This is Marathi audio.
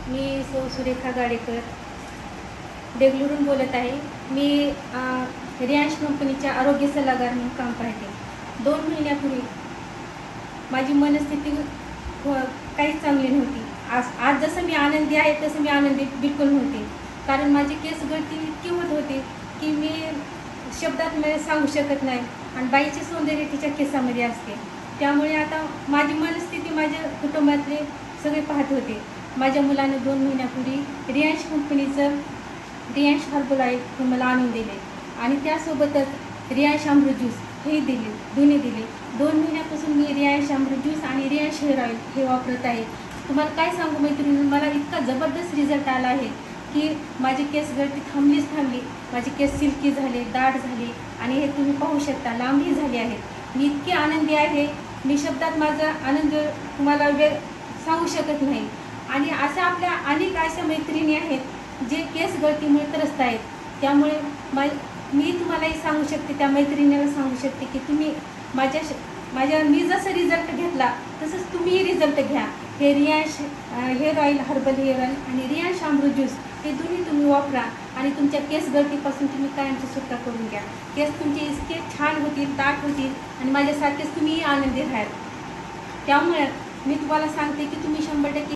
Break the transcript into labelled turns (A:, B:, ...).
A: मी सुरेखा गाडेकर देगलूरून बोलत आहे. मी रियांश कंपनीच्या आरोग्य सल्लागार म्हणून काम पाहते. 2 महिन्यापूर्वी माझी मनस्थिती काहीच चांगली नव्हती. आज जसं मी आनंदी आहे तसं मी आनंदी बिलकुल नव्हते. कारण माझी केस गळती इतकी होत होती की मी शब्दात सांगू शकत नाही. आणि बाईचे सौंदर्य तिच्या केसामध्ये असते. त्यामुळे आता माझी मनस्थिती माझ्या कुटुंबातले सगळे पाहत होते. माझ्या मुलाने 2 महिन्यापूर्वी रियांश कंपनीचं रियांश हर्बल ऑइल हे मला आणून दिले आणि त्यासोबतच रियांश अमृत ज्यूस हे दोन्ही दिले. 2 महिन्यापासून मी रियांश अमृत ज्यूस आणि रियांश हेअर ऑइल हे वापरत आहे. तुम्हाला काय सांगू मैत्रिणी, मला इतका जबरदस्त रिझल्ट आला आहे की माझी केस गळती थांबली. माझे केस सिल्की झाले, दाट झाले आणि हे तुम्ही पाहू शकता लांबही झाले आहेत. मी इतकी आनंदी आहे, मी शब्दात माझा आनंद तुम्हाला सांगू शकत नाही. आणि अशा आपल्या अनेक अशा मैत्रिणी आहेत जे केस गळतीमुळे त्रस्त आहेत. त्यामुळे मी तुम्हालाही सांगू शकते, त्या मैत्रिणीला सांगू शकते की तुम्ही मी जसं रिझल्ट घेतला तसंच तुम्हीही रिझल्ट घ्या. हे Riyansh hair oil, herbal hair oil आणि रियांश अमृत ज्यूस हे दोन्ही तुम्ही वापरा आणि तुमच्या केस गळतीपासून तुम्ही कायमची सुटका करून घ्या. केस तुमचे इतके छान होतील, दाट होतील आणि माझ्यासारखेच तुम्हीही आनंदी राहाल. त्यामुळे मी तुम्हाला सांगते की तुम्ही 100%